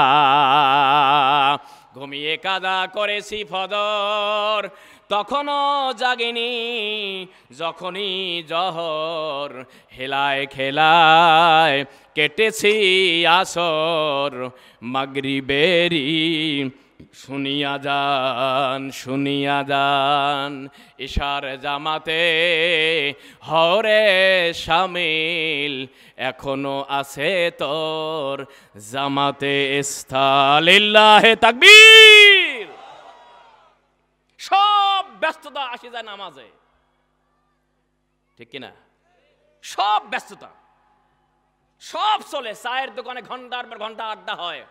ঘুমিয়ে কাদা করেছি ফজর, তখনও জাগিনি, যখনই জহর হেলায় খেলায় কেটেছি আসর, মাগরিবেরি শুনিয়া যান, শুনিয়া যান, ইশার জামাতে হরে শামিল, এখনো আছে তোর জামাতে স্থান। লিল্লাহে তাকবীর। সব ব্যস্ততা আসে যায় নামাজে, ঠিক কিনা? সব ব্যস্ততা, সব চলে, চায়ের দোকানে ঘন্টার পর ঘন্টা আড্ডা হয়,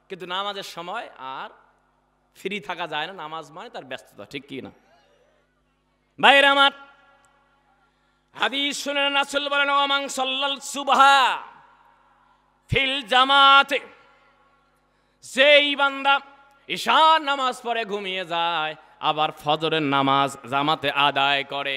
কিন্তু নামাজের সময় আর ফ্রি থাকা যায় না। নামাজ মানে তার ব্যস্ততা, ঠিক কি না ভাইরা আমার? হাদিস শুনে রাসূল বলেন, ওমান সাল্লাল সুবহা ফিল জামাতে, যেই বান্দা ঈশার নামাজ পড়ে ঘুমিয়ে যায়, আবার ফজরের নামাজ জামাতে আদায় করে,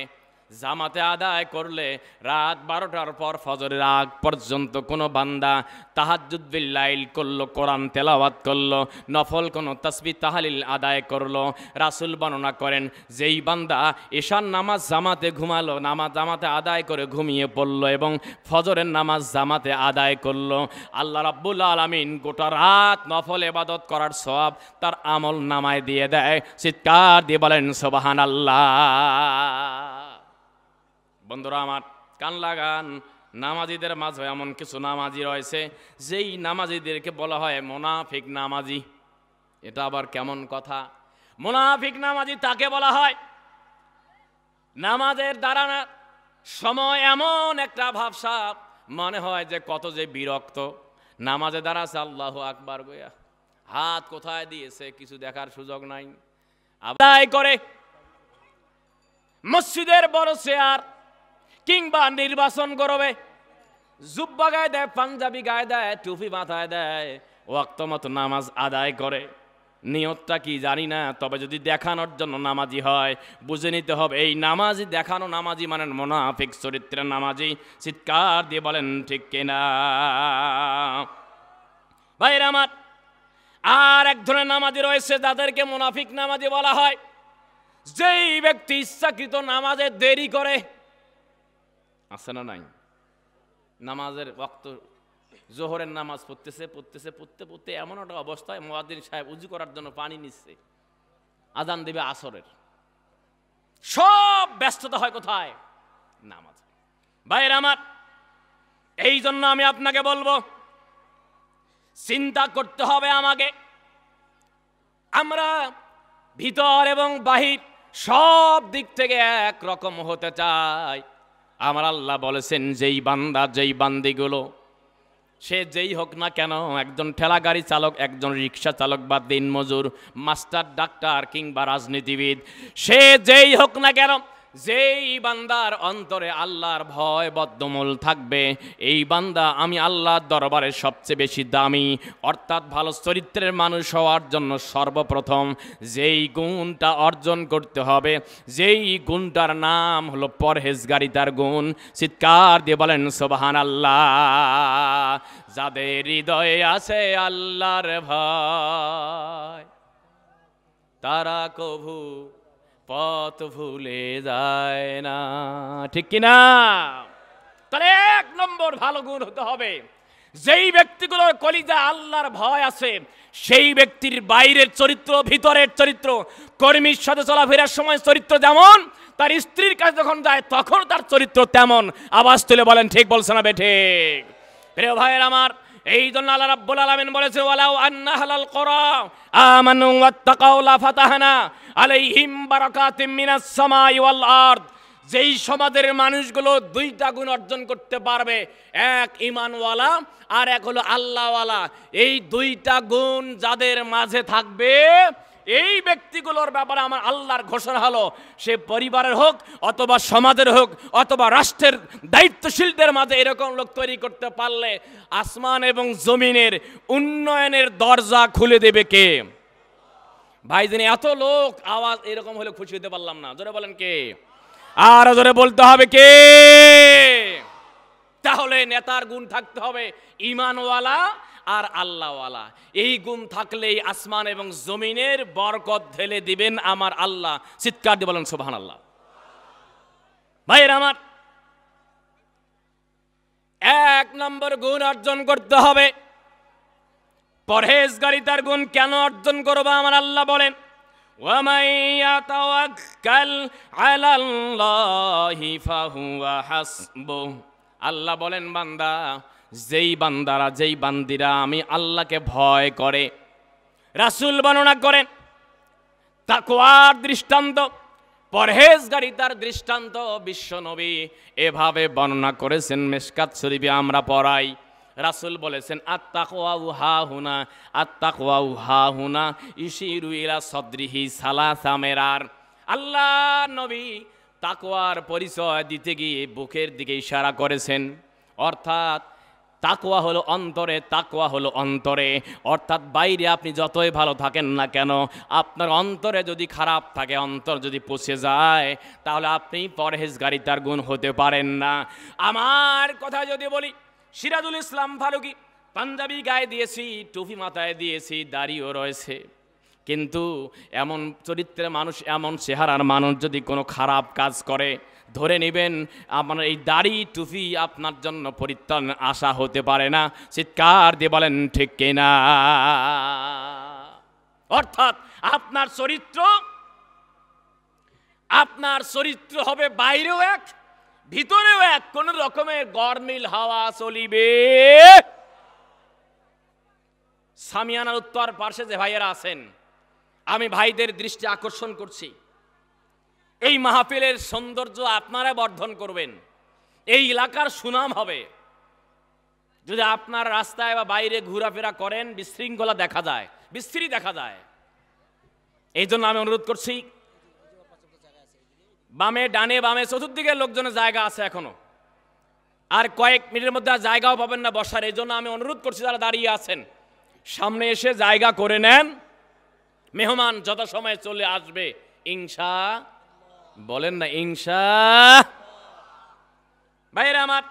জামাতে আদায় করলে রাত 12টার পর ফজরের আগ পর্যন্ত কোনো বান্দা তাহাজ্জুদ বিল লাইল করলো, কোরআন তেলাওয়াত করলো, নফল কোনো তাসবিহ তাহলিল আদায় করলো, রাসূল বর্ণনা করেন যেই বান্দা ঈশার নামাজ জামাতে ঘুমালো, নামাজ জামাতে আদায় করে ঘুমিয়ে পড়লো এবং ফজরের নামাজ জামাতে আদায় করলো, আল্লাহ রাব্বুল আলামিন গোটা রাত নফল ইবাদত করার সওয়াব তার আমল নামায় দিয়ে দেয়। চিৎকার দিয়ে বলেন সুবহানাল্লাহ। বন্ধুরা আমার, কান লাগান, নামাজিদের মাঝে এমন কিছু নামাজি রয়েছে যেই নামাজিদেরকে বলা হয় মুনাফিক নামাজি। এটা আবার কেমন কথা? মুনাফিক নামাজি তাকে বলা হয় নামাজের দাঁড়ানোর সময় এমন একটা ভাবসাব মনে হয় যে কত যে বিরক্ত, নামাজে দাঁড়াচ্ছে আল্লাহু আকবার গোয়া, হাত কোথায় দিয়েছে কিছু দেখার সুযোগ নাই, আদায় করে মসজিদের বড় চেয়ার কিংবা নির্বাচন করবে, জুব্বা গায়ে দেয়, পাঞ্জাবি গায়ে দেয়, টুপি মাথায় দেয়, ওয়াক্ত মতো নামাজ আদায় করে। নিয়তটা কি জানি না, তবে যদি দেখানোর জন্য নামাজি হয় বুঝে নিতে হবে এই নামাজি দেখানো নামাজি মানে মুনাফিক চরিত্রের নামাজি। চিৎকার দিয়ে বলেন ঠিক কিনা ভাইরা আমার? আর এক ধরনের নামাজি রয়েছে যাদেরকে মুনাফিক নামাজি বলা হয়, যেই ব্যক্তি ইচ্ছাকৃত নামাজে দেরি করে। আছে না নাই? নামাজের ওয়াক্ত জোহরের নামাজ পড়তে এমন একটা অবস্থায় মুয়াজ্জিন সাহেব উজু করার জন্য পানি নিচ্ছে, আজান দেবে আসরের, সব ব্যস্ততা হয় কোথায়? নামাজ। ভাইরা আমার, এই জন্য আমি আপনাকে বলবো চিন্তা করতে হবে আমাকে। আমরা ভিতর এবং বাহির সব দিক থেকে এক রকম হতে চাই। আমার আল্লাহ বলেছেন যেই বান্দা যেই বান্দিগুলো সে যেই হোক না কেন, একজন ঠেলা গাড়ি চালক, একজন রিক্সা চালক বা দিনমজুর, মাস্টার, ডাক্তার কিংবা রাজনীতিবিদ, সে যেই হোক না কেন, যেই বান্দার অন্তরে আল্লাহর ভয় বদ্ধমূল থাকবে, এই বান্দা আমি আল্লাহর দরবারে সবচেয়ে বেশি দামি, অর্থাৎ ভালো চরিত্রের মানুষ হওয়ার জন্য সর্বপ্রথম যেই গুণটা অর্জন করতে হবে, যেই গুণটার নাম হলো পরহেজগারিতার গুণ। চিৎকার দিয়ে বলেন সুবহানাল্লাহ। যাদের হৃদয়ে আছে আল্লাহর ভয় তারা কভু পথ ভুলে যায় না, ঠিক কিনা? তাহলে এক নম্বর ভালো গুণ হতে হবে, যেই ব্যক্তিগুলোর কলিজা আল্লাহর ভয় আছে সেই ব্যক্তির বাইরের চরিত্র, ভিতরের চরিত্র, কর্মীর সাথে চলাফেরার সময় চরিত্র যেমন, তার স্ত্রীর কাছে যখন যায় তখন তার চরিত্র তেমন। আওয়াজ তুলে বলেন ঠিক বলছে না বেঠিক? প্রিয় ভাইয়ের আমার, এই জন্য আল্লাহ রাব্বুল আলামিন বলেছে ওয়ালাউ আন্না আহলাল কুরা আমানু ওয়াত্তাকাউ লাফাতাহনা আলাইহিম বারাকাতিম মিনাস সামাই ওয়াল আরদ। যেই সমাজের মানুষগুলো দুইটা গুণ অর্জন করতে পারবে, এক ঈমানওয়ালা আর এক হলো আল্লাহওয়ালা, এই দুইটা গুণ যাদের মাঝে থাকবে এই ব্যক্তিগুলোর ব্যাপারে আমার আল্লাহর ঘোষণা হলো, সে পরিবারের হোক অথবা সমাজের হোক অথবা রাষ্ট্রের দায়িত্বশীলদের মাঝে এরকম লোক তৈরি করতে পারলে আসমান এবং জমিনের উন্নয়নের দরজা খুলে দেবে কে? ভাই যিনি এত লোক, আওয়াজ এরকম হলে খুশি হতে পারলাম না, জোরে বলেন কে? আর জোরে বলতে হবে কে? তাহলে নেতার গুণ থাকতে হবে ঈমানওয়ালা আর আল্লাহওয়ালা। এই গুণ থাকলেই আসমান এবং জমিনের বরকত ঢেলে দিবেন আমার আল্লাহ। চিৎকার দিয়ে বলেন সুবহানাল্লাহ। ভাইয়ের আমার, এক নম্বর গুণ অর্জন করতে হবে পরহেজগারিতার গুণ। কেন অর্জন করবো আমার আল্লাহ বলেন ওয়ামান ইয়াতাওয়াক্কাল আলাল্লাহি ফাহুয়া হাসবুহ। আল্লাহ বলেন বান্দা, যেই বান্দারা যেই বান্দিরা আমি আল্লাহকে ভয় করে, রাসূল বর্ণনা করেন তাকওয়ার দৃষ্টান্ত, পরহেজগারিতার দৃষ্টান্ত বিশ্ব নবী এভাবে বর্ণনা করেছেন। মিশকাত শরীফে আমরা পড়াই, রাসূল বলেছেন আত্তাকওয়াউ হাহুনা, আত্তাকওয়াউ হাহুনা ইশিরু ইলা সদরিহি সালাসা মিরার। আল্লাহ নবী তাকওয়ার পরিচয় দিতে গিয়ে বুকের দিকে ইশারা করেছেন, অর্থাৎ তাকওয়া হলো অন্তরে, তাকওয়া হলো অন্তরে। অর্থাৎ বাইরে আপনি যতই ভালো থাকেন না কেন, আপনার অন্তরে যদি খারাপ থাকে, অন্তর যদি পচে যায়, তাহলে আপনি পরহেজগারিতার গুণ হতে পারেন না। আমার কথা যদি বলি, সিরাজুল ইসলাম ফারুকী পাঞ্জাবি গায়ে দিয়েছি, টুপি মাথায় দিয়েছি, দাড়িও রয়েছে, কিন্তু এমন চরিত্রের মানুষ, এমন চেহারার মানুষ যদি কোনো খারাপ কাজ করে, ধরে নেবেন আপনার এই দাড়ি টুপি আপনার জন্য পরিত্রাণ আশা হতে পারে না। চিৎকার দিয়ে বলেন ঠিক কিনা? অর্থাৎ আপনার চরিত্র হবে বাইরেও এক, ভিতরেও এক। কোন রকমের গরমিল হাওয়া চলিবে। সামিয়ানার উত্তর পার্শ্বে যে ভাইয়েরা আছেন, আমি ভাইদের দৃষ্টি আকর্ষণ করছি, এই মাহফিলের সৌন্দর্য আপনারা বর্ধন করবেন, এই এলাকার সুনাম হবে। যদি আপনার রাস্তায় বা বাইরে ঘোরাফেরা করেন, বিশৃঙ্খলা দেখা যায়, বিস্তৃতি দেখা যায়। এই জন্য আমি অনুরোধ করছি, বামে ডানে বামে চতুর্দিকে লোকজনের জায়গা আছে এখনো, আর কয়েক মিনিটের মধ্যে জায়গাও পাবেন না বসার। এই জন্য আমি অনুরোধ করছি যারা দাঁড়িয়ে আছেন, সামনে এসে জায়গা করে নেন। মেহমান যত সময় চলে আসবে, ইনশা বলেন না, ইনশা। ভাইরা আমার,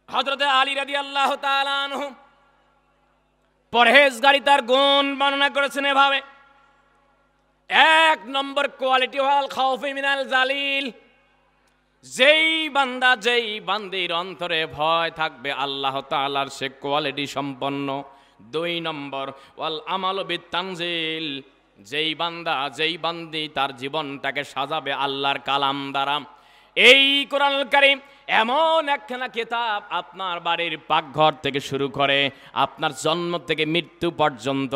হযরত আলী রাদিয়াল্লাহু তাআলা আনহু পরহেজগারিতার গুণ বর্ণনা করেছেন এভাবে: 1 নম্বর কোয়ালিটি ওয়াল খাউফি মিনাল জালিল, যেই বান্দা, যেই বান্দির অন্তরে ভয় থাকবে আল্লাহ তাআলার, সে কোয়ালিটি সম্পন্ন। 2 নম্বর ওয়াল আমালু বিতানজিল, যেই বান্দা, যেই বান্দি তার জীবনটাকে সাজাবে আল্লাহর কালাম দ্বারা। এই কোরআনুল কারীম এমন একখানা কিতাব, আপনার বাড়ির পাকঘর থেকে শুরু করে আপনার জন্ম থেকে মৃত্যু পর্যন্ত,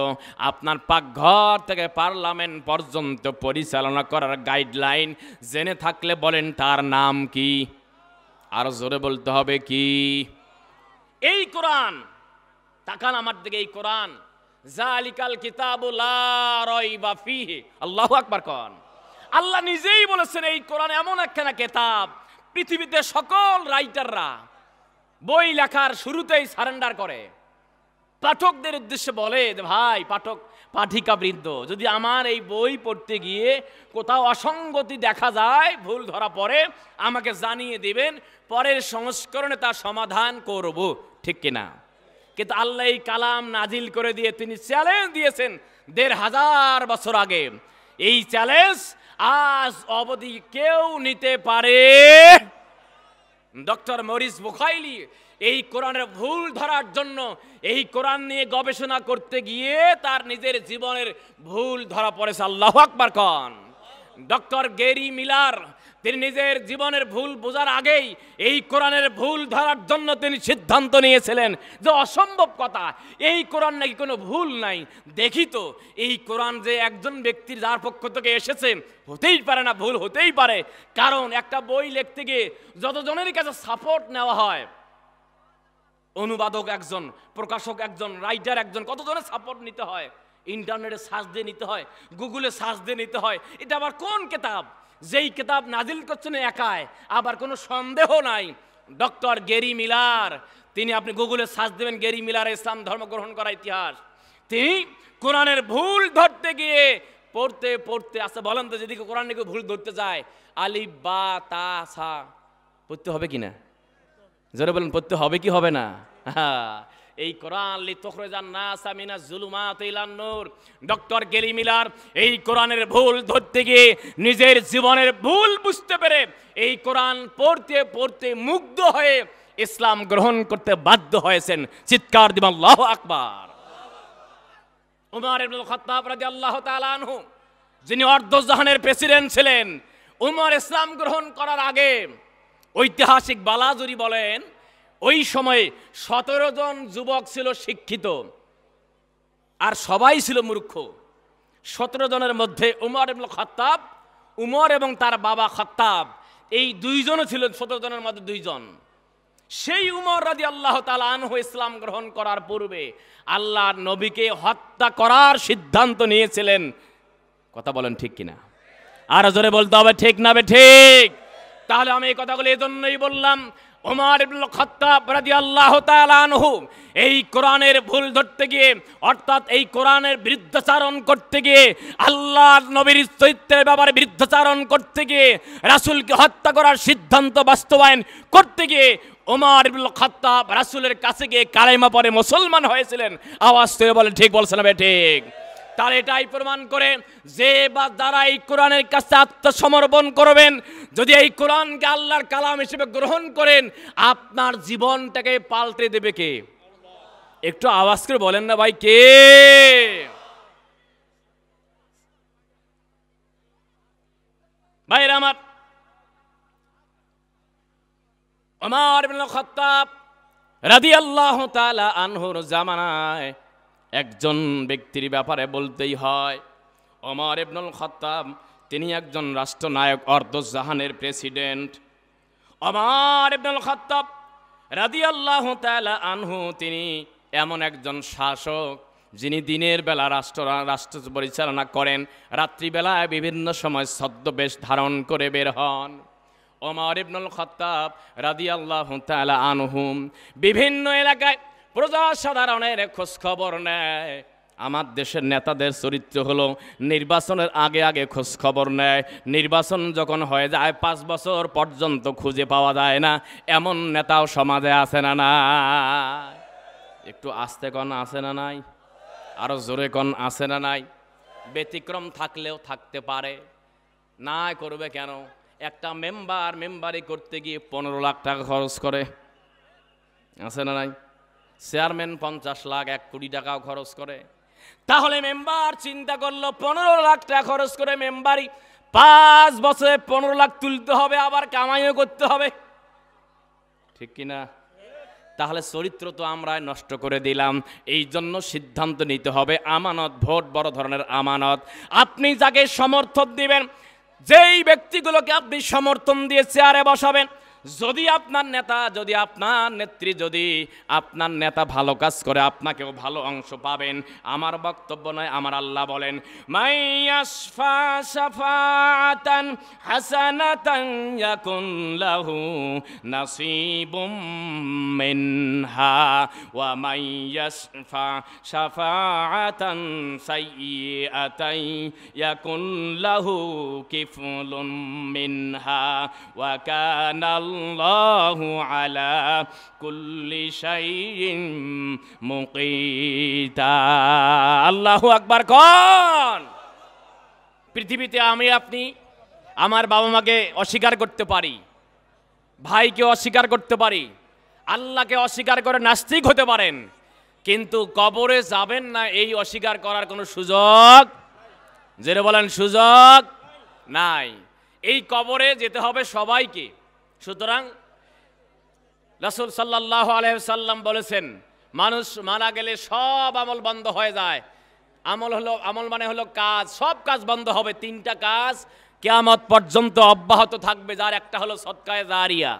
আপনার পাকঘর থেকে পার্লামেন্ট পর্যন্ত পরিচালনা করার গাইডলাইন জেনে থাকলে বলেন তার নাম কি? আরো জোরে বলতে হবে কি? এই কোরআন। তাকান আমার দিকে, এই কোরআন। জালিকাল কিতাবু লা রাইবা ফীহি, আল্লাহু আকবার কোন। আল্লাহ নিজেই বলেছেন এই কোরআন এমন একখানা কিতাব, পৃথিবীতে সকল রাইটাররা বই লেখার শুরুতেই সারেন্ডার করে, পাঠকদের উদ্দেশ্যে বলে যে ভাই পাঠক, পাঠিকা বৃন্দ, যদি আমার এই বই পড়তে গিয়ে কোথাও অসঙ্গতি দেখা যায়, ভুল ধরা পড়ে, আমাকে জানিয়ে দিবেন, পরের সংস্করণে তার সমাধান করব। ঠিক কিনা? কিন্তু আল্লাহ এই কালাম নাজিল করে দিয়ে তিনি চ্যালেঞ্জ দিয়েছেন 1500 বছর আগে। এই চ্যালেঞ্জ আজ অবধি কেউ নিতে পারে। ডক্টর মরিস বুখাইলি এই কোরআনের ভুল ধরার জন্য, এই কোরআন নিয়ে গবেষণা করতে গিয়ে তার নিজের জীবনের ভুল ধরা পড়েছে। আল্লাহু আকবার কোন। ডক্টর গ্যারি মিলার তিনি নিজের জীবনের ভুল বোঝার আগেই এই কোরআনের ভুল ধরার জন্য তিনি সিদ্ধান্ত নিয়েছিলেন যে অসম্ভব কথা, এই কোরআন নাকি কোনো ভুল নাই। দেখি তো এই কোরআন যে একজন ব্যক্তির যার পক্ষ থেকে এসেছে, হতেই পারে না, ভুল হতেই পারে। কারণ একটা বই লিখতে গিয়ে যতজনের কাছে সাপোর্ট নেওয়া হয়, অনুবাদক একজন, প্রকাশক একজন, রাইটার একজন, কতজনের সাপোর্ট নিতে হয়, ইন্টারনেটে সার্চ দিয়ে নিতে হয়, গুগলে সার্চ দিয়ে নিতে হয়। এটা আবার কোন কিতাব, যেই কিতাব নাজিল করছেন একাই, আবার কোনো সন্দেহ নাই ডক্টর গ্যারি মিলার। তিনি, আপনি গুগলে সার্চ দেবেন গ্যারি মিলার ইসলাম ধর্ম গ্রহণ করা ইতিহাস, তিনি কোরআনের ভুল ধরতে গিয়ে পড়তে পড়তে, আচ্ছা বলেন তো, যেদিকে কোরআন নিয়ে ভুল ধরতে যায়, আলিফ বা তা সা পড়তে হবে কিনা? জোরে বলেন, পড়তে হবে কি হবে না? হ্যাঁ, এই কোরআন লিতুখরিজান নাসা মিনাজ যুলুমাতি ইলান নূর। ডক্টর গ্যারি মিলার এই কোরআনের ভুল ধরতে গিয়ে নিজের জীবনের ভুল বুঝতে পেরে এই কোরআন পড়তে পড়তে মুগ্ধ হয়ে ইসলাম গ্রহণ করতে বাধ্য হয়েছেন। চিৎকার দিবেন আল্লাহু আকবার। উমর ইবনুল খাত্তাব রাদিয়াল্লাহু তাআলা আনহু, যিনি অর্ধজাহানের প্রেসিডেন্ট ছিলেন, উমর ইসলাম গ্রহণ করার আগে ঐতিহাসিক বালাজুরি বলেন, ওই সময়ে 17 জন যুবক ছিল শিক্ষিত, আর সবাই ছিল মূর্খ। 17 জনের মধ্যে উমর ইবনুল খাত্তাব, উমর এবং তার বাবা খাত্তাব, এই 2 জনও ছিল 17 জনের মধ্যে 2 জন। সেই উমর রাদিয়াল্লাহু তাআলা আনহু ইসলাম গ্রহণ করার পূর্বে আল্লাহর নবীকে হত্যা করার সিদ্ধান্ত নিয়েছিলেন। কথা বলেন ঠিক কিনা? আর জোরে বলতে হবে ঠিক না বে ঠিক? তাহলে আমি এই কথাগুলো এজন্যই বললাম, ওমর ইবনুল খাত্তাব রাদিয়াল্লাহু তাআলা আনহু এই কোরআনের ভুল ধরতে গিয়ে, অর্থাৎ এই কোরআনের বিরুদ্ধাচারণ করতে গিয়ে, আল্লাহর নবীর চরিত্রের ব্যাপারে বিরুদ্ধাচারণ করতে গিয়ে, রাসূলকে হত্যা করার সিদ্ধান্ত বাস্তবায়ন করতে গিয়ে ওমর ইবনুল খাত্তাব রাসূলের কাছে গিয়ে কালেমা পড়ে মুসলমান হয়েছিলেন। আওয়াজ করে বলে ঠিক বলছেন না ঠিক? তার এটাই প্রমাণ করে যে বা যারা এই কোরআনের কাছে আত্মসমর্পণ করবেন, যদি এই কোরআনকে আল্লাহর কালাম হিসেবে গ্রহণ করেন, আপনার জীবনটাকে পাল্টে দেবে কে? একটু আওয়াজ করে বলেন না ভাই, কে? ভাইরা আমার, ওমর ইবনুল খাত্তাব রাদিয়াল্লাহু তাআলা আনহুর জামানায় একজন ব্যক্তির ব্যাপারে বলতেই হয়। ওমর ইবনুল খাত্তাব তিনি একজন রাষ্ট্রনায়ক, অর্ধজাহানের প্রেসিডেন্ট। ওমর ইবনুল খাত্তাব রাদিয়াল্লাহু তাআলা আনহু তিনি এমন একজন শাসক যিনি দিনের বেলা রাষ্ট্র পরিচালনা করেন, রাত্রিবেলায় বিভিন্ন সময় ছদ্মবেশ ধারণ করে বের হন। ওমর ইবনুল খাত্তাব রাদিয়াল্লাহু তাআলা আনহু বিভিন্ন এলাকায় প্রজা সাধারণের খোঁজ খবর নেয়। আমার দেশের নেতাদের চরিত্র হলো নির্বাচনের আগে আগে খোঁজ খবর নেয়, নির্বাচন যখন হয়ে যায় 5 বছর পর্যন্ত খুঁজে পাওয়া যায় না, এমন নেতাও সমাজে আছে না না? একটু আস্তে কন আছে না নাই? আরো জোরে কন আছে না নাই? ব্যতিক্রম থাকলেও থাকতে পারে, না করবে কেন? একটা মেম্বারি করতে গিয়ে 15 লাখ টাকা খরচ করে, আছে না নাই? চেয়ারম্যান 50 লাখ, 1 কোটি টাকাও খরচ করে। তাহলে মেম্বার চিন্তা করলো 15 লাখ টাকা খরচ করে মেম্বারি 5 বছরে 15 লাখ তুলতে হবে, আবার কামাইও করতে হবে, ঠিক কিনা? তাহলে চরিত্র তো আমরা নষ্ট করে দিলাম। এই জন্য সিদ্ধান্ত নিতে হবে, আমানত, ভোট বড় ধরনের আমানত। আপনি যাকে সমর্থন দিবেন, যেই ব্যক্তিগুলোকে আপনি সমর্থন দিয়ে চেয়ারে বসাবেন, যদি আপনার নেতা, যদি আপনার নেত্রী, যদি আপনার নেতা ভালো কাজ করে, আপনাকেও ভালো অংশ পাবেন। আমার বক্তব্য নয়, আমার আল্লাহ বলেন, মাইয়াশফা শাফাআতান হাসানাতান ইয়াকুন লাহু নাসিবুম মিনহা ওয়া মাইয়াশফা শাফাআতান সাইয়্যাতান ইয়াকুন লাহু কিফলুম মিনহা ওয়া কানা আল্লাহু আলা কুল্লি শাইইন মুকিতা। আল্লাহু আকবার কোন? পৃথিবীতে আমি আপনি আমার বাবা মাকে অস্বীকার করতে পারি, ভাইকে অস্বীকার করতে পারি, আল্লাহকে অস্বীকার করে নাস্তিক হতে পারেন, কিন্তু কবরে যাবেন না এই অস্বীকার করার কোনো সুযোগ, যেটা বলেন সুযোগ নাই। এই কবরে যেতে হবে সবাইকে। সুতরাং রাসূল সাল্লাল্লাহু আলাইহি ওয়াসাল্লাম বলেছেন, মানুষ মারা গেলে সব আমল বন্ধ হয়ে যায়। আমল মানে হলো কাজ, সব কাজ বন্ধ হবে। 3টা কাজ কিয়ামত পর্যন্ত অব্যাহত থাকবে, যার একটা হলো সদকায়ে জারিয়া।